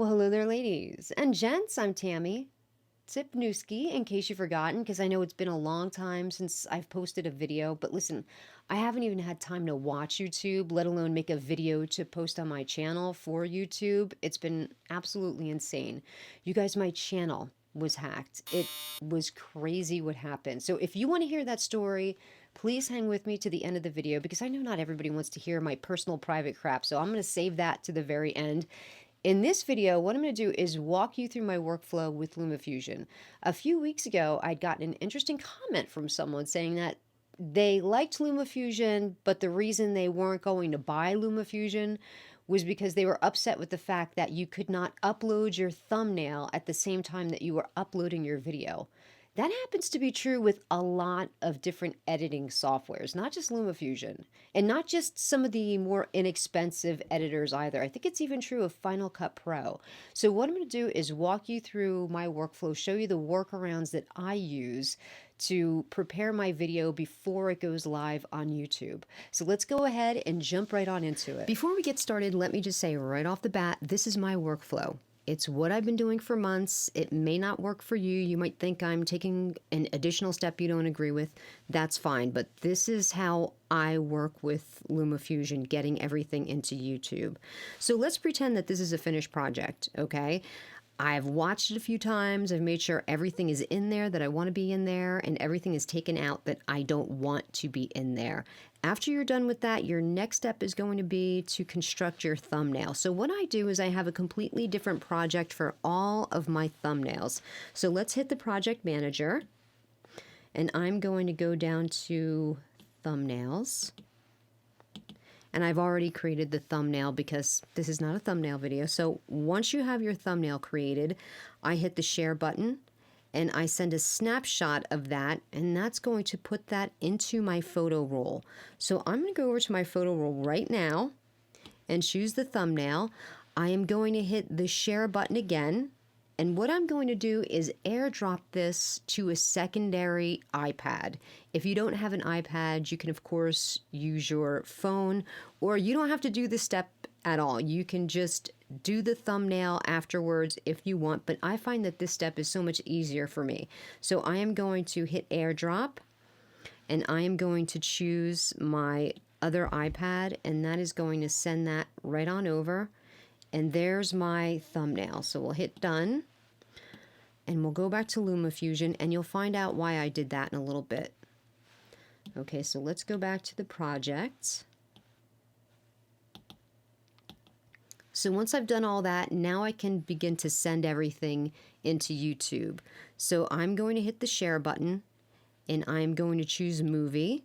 Well, hello there, ladies and gents. I'm Tammy Tipnewski, in case you've forgotten, because I know it's been a long time since I've posted a video. But listen, I haven't even had time to watch YouTube, let alone make a video to post on my channel for YouTube. It's been absolutely insane. You guys, my channel was hacked. It was crazy what happened. So if you want to hear that story, please hang with me to the end of the video because I know not everybody wants to hear my personal private crap. So I'm going to save that to the very end. In this video, what I'm going to do is walk you through my workflow with Lumafusion. A few weeks ago, I'd gotten an interesting comment from someone saying that they liked Lumafusion, but the reason they weren't going to buy Lumafusion was because they were upset with the fact that you could not upload your thumbnail at the same time that you were uploading your video. That happens to be true with a lot of different editing softwares, not just Lumafusion, and not just some of the more inexpensive editors either. I think it's even true of Final Cut Pro. So what I'm going to do is walk you through my workflow, show you the workarounds that I use to prepare my video before it goes live on YouTube. So let's go ahead and jump right on into it. Before we get started, let me just say right off the bat, this is my workflow. It's what I've been doing for months. It may not work for you. You might think I'm taking an additional step you don't agree with. That's fine. But this is how I work with Lumafusion, getting everything into YouTube. So let's pretend that this is a finished project, okay? I've watched it a few times. I've made sure everything is in there that I want to be in there and everything is taken out that I don't want to be in there. After you're done with that, your next step is going to be to construct your thumbnail. So what I do is I have a completely different project for all of my thumbnails. So let's hit the project manager and I'm going to go down to thumbnails. And I've already created the thumbnail because this is not a thumbnail video. So once you have your thumbnail created, I hit the share button and I send a snapshot of that, and that's going to put that into my photo roll. So I'm going to go over to my photo roll right now and choose the thumbnail. I am going to hit the share button again. And what I'm going to do is airdrop this to a secondary iPad. If you don't have an iPad, you can of course use your phone, or you don't have to do this step at all. You can just do the thumbnail afterwards if you want, but I find that this step is so much easier for me. So I am going to hit airdrop and I am going to choose my other iPad, and that is going to send that right on over. And there's my thumbnail. So we'll hit done. And we'll go back to Lumafusion, and you'll find out why I did that in a little bit. Okay, so let's go back to the project. So once I've done all that, now I can begin to send everything into YouTube. So I'm going to hit the share button, and I'm going to choose movie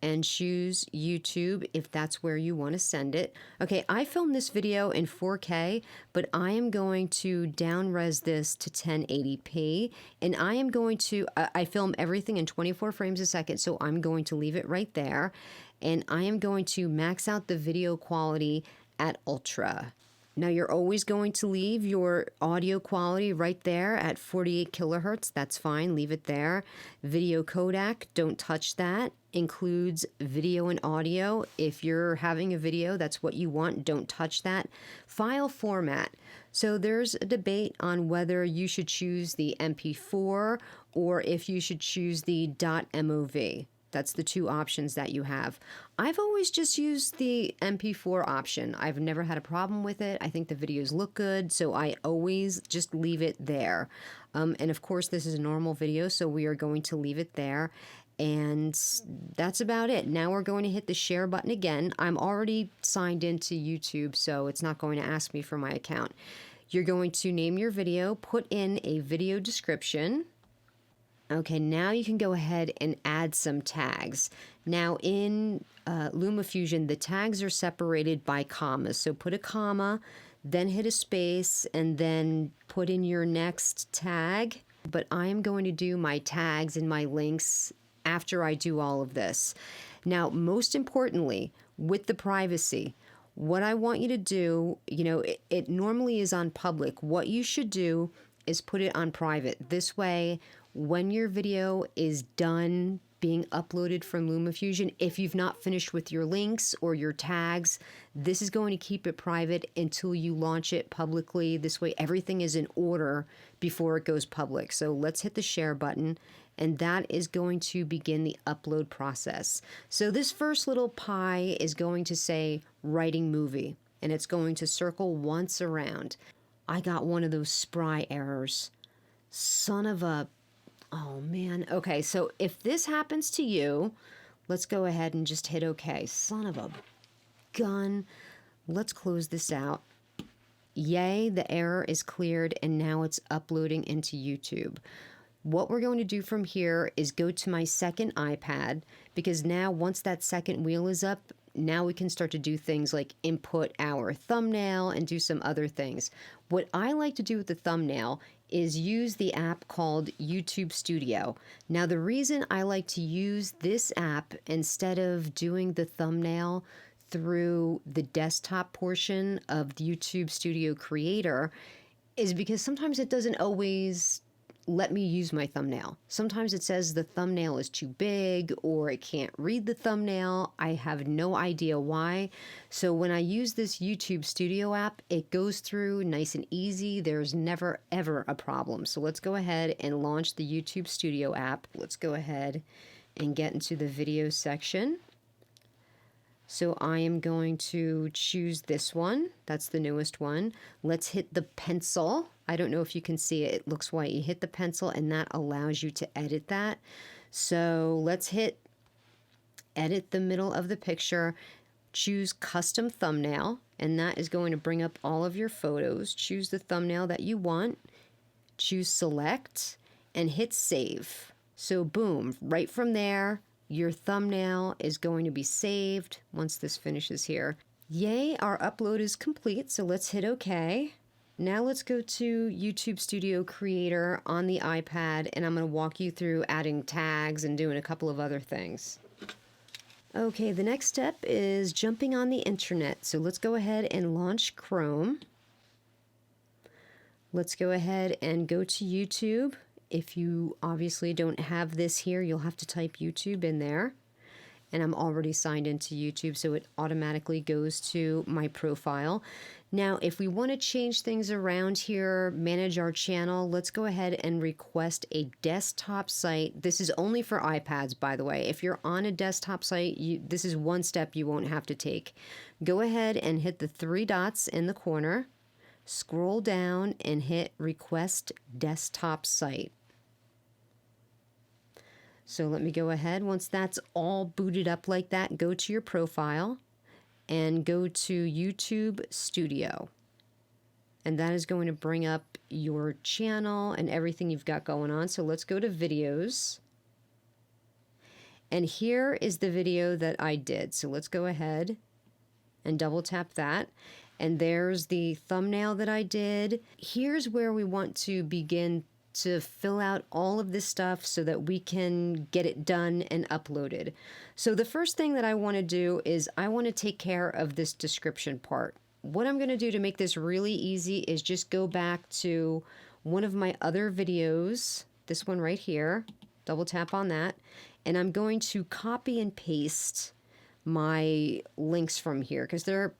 and choose YouTube if that's where you want to send it. Okay, I filmed this video in 4K, but I am going to down-res this to 1080p, and I am going to, I film everything in 24 frames a second, so I'm going to leave it right there, and I am going to max out the video quality at ultra. Now you're always going to leave your audio quality right there at 48 kilohertz. That's fine, leave it there. Video codec, don't touch that. Includes video and audio. If you're having a video, that's what you want, don't touch that. File format. So there's a debate on whether you should choose the MP4 or if you should choose the .mov. That's the two options that you have. I've always just used the MP4 option. I've never had a problem with it. I think the videos look good, so I always just leave it there. And of course, this is a normal video, so we are going to leave it there. And that's about it. Now we're going to hit the share button again. I'm already signed into YouTube, so it's not going to ask me for my account. You're going to name your video, put in a video description. Okay, now you can go ahead and add some tags. Now in Lumafusion, the tags are separated by commas. So put a comma, then hit a space, and then put in your next tag. But I am going to do my tags and my links after I do all of this. Now, most importantly, with the privacy, what I want you to do, it normally is on public. What you should do is put it on private. This way, when your video is done being uploaded from Lumafusion. If you've not finished with your links or your tags, this is going to keep it private until you launch it publicly. This way everything is in order before it goes public. So let's hit the share button, and that is going to begin the upload process. So this first little pie is going to say writing movie, and it's going to circle once around. I got one of those spry errors. Son of a... Oh, man. Okay, so if this happens to you, let's go ahead and just hit OK. Son of a gun. Let's close this out. Yay, the error is cleared, and now it's uploading into YouTube. What we're going to do from here is go to my second iPad, because now once that second wheel is up, now we can start to do things like input our thumbnail and do some other things. What I like to do with the thumbnail is use the app called YouTube Studio. Now, the reason I like to use this app instead of doing the thumbnail through the desktop portion of the YouTube Studio Creator is because sometimes it doesn't always let me use my thumbnail. Sometimes it says the thumbnail is too big or it can't read the thumbnail. I have no idea why. So when I use this YouTube Studio app, it goes through nice and easy. There's never ever a problem. So let's go ahead and launch the YouTube Studio app. Let's go ahead and get into the video section. So I am going to choose this one. That's the newest one. Let's hit the pencil. I don't know if you can see it. It looks white. You hit the pencil and that allows you to edit that. So let's hit edit the middle of the picture. Choose custom thumbnail, and that is going to bring up all of your photos. Choose the thumbnail that you want. Choose select and hit save. So boom, right from there, your thumbnail is going to be saved once this finishes here. Yay, our upload is complete, so let's hit OK. Now let's go to YouTube Studio Creator on the iPad, and I'm going to walk you through adding tags and doing a couple of other things. Okay, the next step is jumping on the internet. So let's go ahead and launch Chrome. Let's go ahead and go to YouTube. If you obviously don't have this here, you'll have to type YouTube in there. And I'm already signed into YouTube, so it automatically goes to my profile. Now, if we want to change things around here, manage our channel, let's go ahead and request a desktop site. This is only for iPads, by the way. If you're on a desktop site, this is one step you won't have to take. Go ahead and hit the three dots in the corner, scroll down, and hit Request Desktop Site. So let me go ahead. Once that's all booted up like that, go to your profile and go to YouTube Studio. And that is going to bring up your channel and everything you've got going on. So let's go to videos. And here is the video that I did. So let's go ahead and double tap that. And there's the thumbnail that I did. Here's where we want to begin to fill out all of this stuff so that we can get it done and uploaded. So the first thing that I want to do is I want to take care of this description part. What I'm going to do to make this really easy is just go back to one of my other videos, this one right here, double tap on that, and I'm going to copy and paste my links from here because they're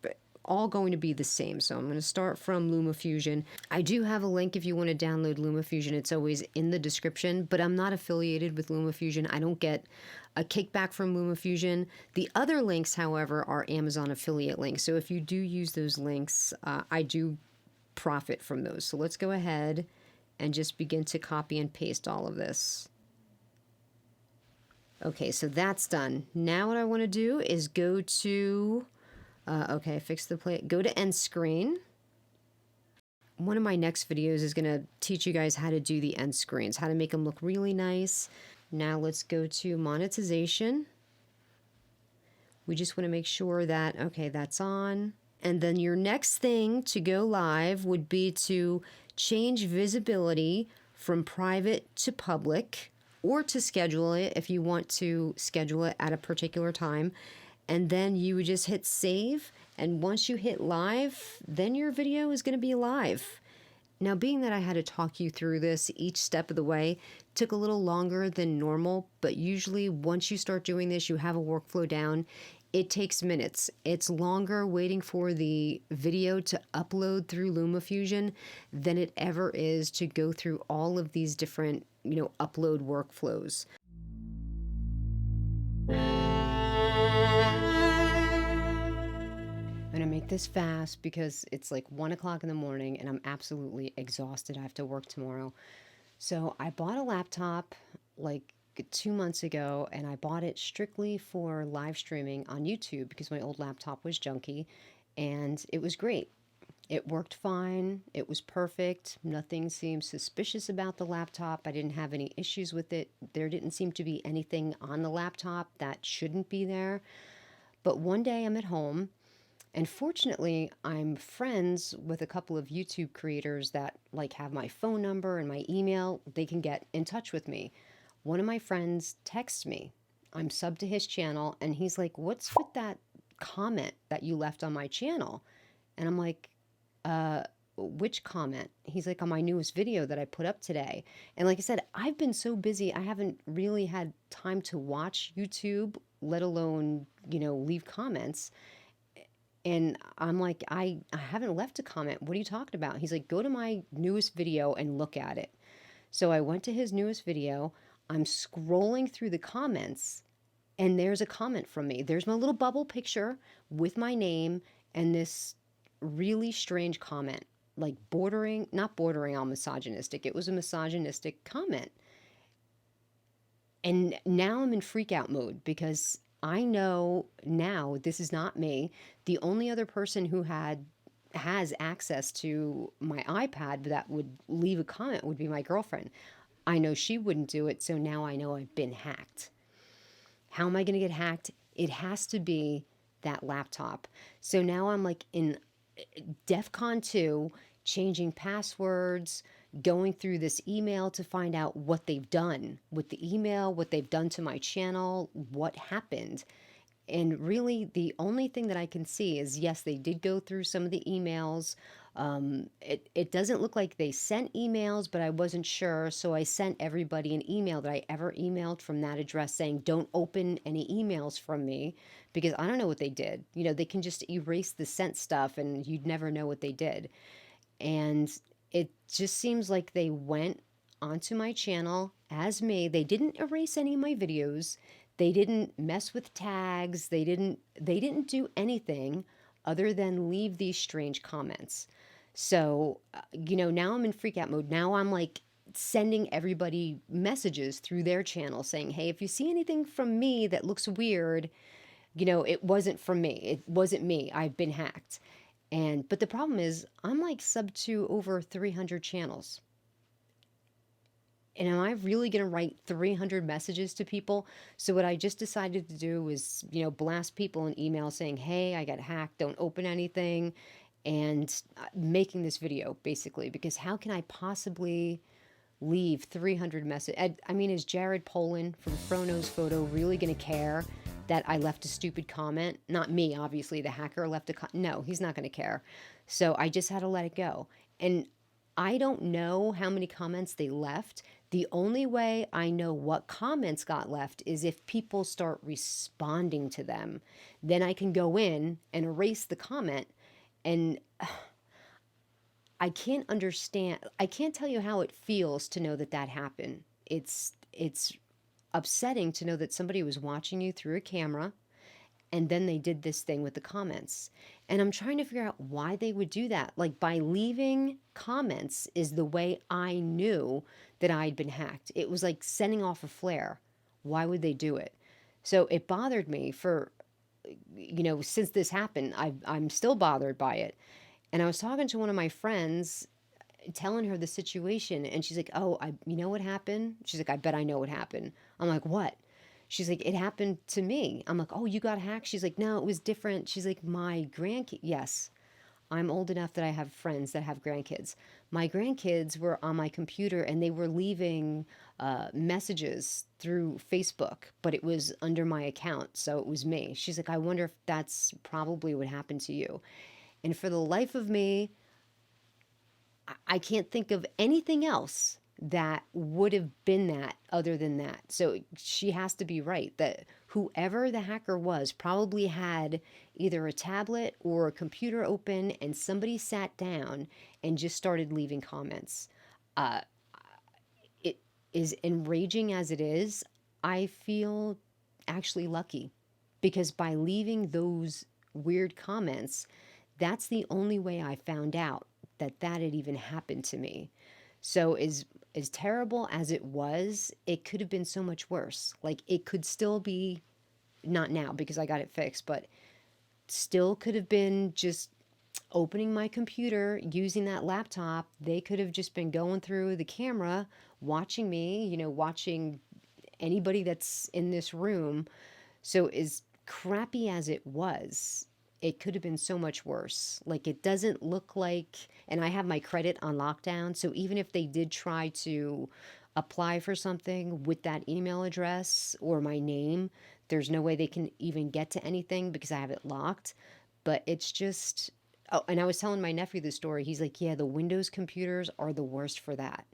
all going to be the same. So I'm going to start from Lumafusion. I do have a link if you want to download Lumafusion. It's always in the description, but I'm not affiliated with Lumafusion. I don't get a kickback from Lumafusion. The other links, however, are Amazon affiliate links. So if you do use those links, I do profit from those. So let's go ahead and just begin to copy and paste all of this. Okay, so that's done. Now what I want to do is go to okay, fix the play. Go to end screen. One of my next videos is going to teach you guys how to do the end screens, how to make them look really nice. Now let's go to monetization. We just want to make sure that, okay, that's on. And then your next thing to go live would be to change visibility from private to public, or to schedule it if you want to schedule it at a particular time. And then you would just hit save. And once you hit live, then your video is going to be live. Now, being that I had to talk you through this each step of the way took a little longer than normal, but usually once you start doing this, you have a workflow down. It takes minutes. It's longer waiting for the video to upload through Lumafusion than it ever is to go through all of these different, upload workflows. I'm gonna make this fast because it's like 1 o'clock in the morning and I'm absolutely exhausted. I have to work tomorrow. So I bought a laptop like 2 months ago, and I bought it strictly for live streaming on YouTube because my old laptop was junky, and it was great. It worked fine. It was perfect. Nothing seemed suspicious about the laptop. I didn't have any issues with it. There didn't seem to be anything on the laptop that shouldn't be there. But one day I'm at home, and fortunately, I'm friends with a couple of YouTube creators that like have my phone number and my email. They can get in touch with me. One of my friends texts me. I'm sub to his channel, and he's like, "What's with that comment that you left on my channel?" And I'm like, "Uh, which comment?" He's like, "On my newest video that I put up today." And like I said, I've been so busy, I haven't really had time to watch YouTube, let alone, leave comments. And I'm like, I haven't left a comment. What are you talking about? He's like, "Go to my newest video and look at it." So I went to his newest video. I'm scrolling through the comments, and there's a comment from me. There's my little bubble picture with my name and this really strange comment, like not bordering on misogynistic. It was a misogynistic comment. And now I'm in freak out mode because I know now this is not me. The only other person who has access to my iPad that would leave a comment would be my girlfriend. I know she wouldn't do it, so now I know I've been hacked. How am I going to get hacked? It has to be that laptop. So now I'm like in DEFCON 2, changing passwords, going through this email to find out what they've done with the email, what they've done to my channel, what happened. And really, the only thing that I can see is yes, they did go through some of the emails. It doesn't look like they sent emails, but I wasn't sure. So I sent everybody an email that I ever emailed from that address saying, "Don't open any emails from me," because I don't know what they did. They can just erase the sent stuff and you'd never know what they did. And it just seems like they went onto my channel as me. They didn't erase any of my videos. They didn't mess with tags. They didn't do anything other than leave these strange comments. So, now I'm in freak out mode. Now I'm like sending everybody messages through their channel saying, "Hey, if you see anything from me that looks weird, it wasn't from me. It wasn't me. I've been hacked." But the problem is I'm like sub to over 300 channels. And am I really going to write 300 messages to people? So what I just decided to do was, blast people an email saying, "Hey, I got hacked. Don't open anything." And making this video basically, because how can I possibly leave 300 messages? I mean, is Jared Polin from Frono's Photo really going to care that I left a stupid comment? Not me, obviously. The hacker left no, he's not going to care. So I just had to let it go. And I don't know how many comments they left. The only way I know what comments got left is if people start responding to them. Then I can go in and erase the comment. And I can't understand. I can't tell you how it feels to know that that happened. It's upsetting to know that somebody was watching you through a camera, and then they did this thing with the comments. And I'm trying to figure out why they would do that. Like, by leaving comments is the way I knew that I'd been hacked. It was like sending off a flare. Why would they do it? So it bothered me for, since this happened. I'm still bothered by it. And I was talking to one of my friends, telling her the situation, and she's like, "Oh, you know what happened?" She's like, "I bet I know what happened." I'm like, "What?" She's like, "It happened to me." I'm like, "Oh, you got hacked?" She's like, "No, it was different." She's like, "My grandkid," yes, I'm old enough that I have friends that have grandkids. My grandkids were on my computer and they were leaving messages through Facebook, but it was under my account, so it was me. She's like, "I wonder if that's probably what happened to you." And for the life of me, I can't think of anything else that would have been that other than that. So she has to be right that whoever the hacker was probably had either a tablet or a computer open and somebody sat down and just started leaving comments. Uh, it is enraging as it is. I feel actually lucky because by leaving those weird comments, that's the only way I found out that that had even happened to me. So as terrible as it was, it could have been so much worse. Like it could still be not now because I got it fixed, but still could have been just opening my computer, using that laptop. They could have just been going through the camera, watching me, watching anybody that's in this room. So, as crappy as it was, it could have been so much worse. Like, it doesn't look like, and I have my credit on lockdown. So, even if they did try to apply for something with that email address or my name, there's no way they can even get to anything because I have it locked. But it's just, oh, and I was telling my nephew the story. He's like, yeah, the Windows computers are the worst for that.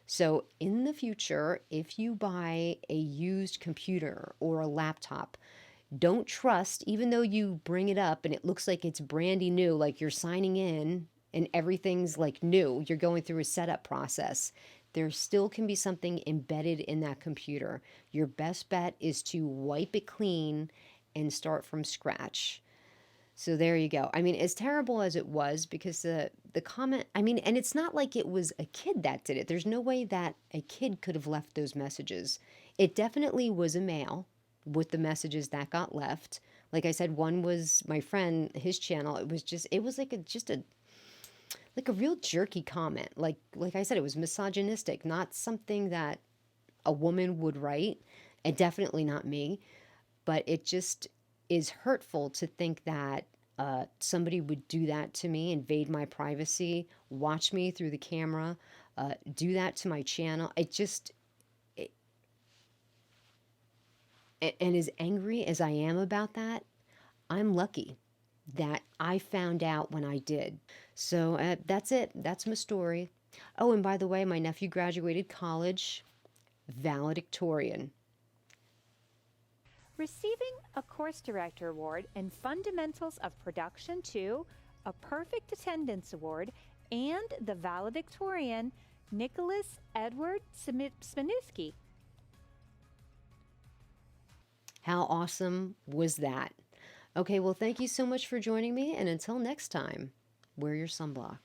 So, in the future, if you buy a used computer or a laptop, don't trust, even though you bring it up and it looks like it's brandy new, like you're signing in and everything's like new, you're going through a setup process. There still can be something embedded in that computer. Your best bet is to wipe it clean and start from scratch. So there you go. I mean, as terrible as it was, because the comment, I mean, and it's not like it was a kid that did it. There's no way that a kid could have left those messages. It definitely was a male with the messages that got left. Like I said, one was my friend, his channel. It was just, it was like a just a like a real jerky comment. Like I said, it was misogynistic, not something that a woman would write, and definitely not me. But it just is hurtful to think that somebody would do that to me, invade my privacy, watch me through the camera, do that to my channel. It just, it, and as angry as I am about that, I'm lucky that I found out when I did. So that's it. That's my story. Oh, and by the way, my nephew graduated college, valedictorian. Receiving a Course Director Award in Fundamentals of Production 2, a Perfect Attendance Award, and the valedictorian, Nicholas Edward Sminuski. How awesome was that? Okay, well, thank you so much for joining me, and until next time, wear your sunblock.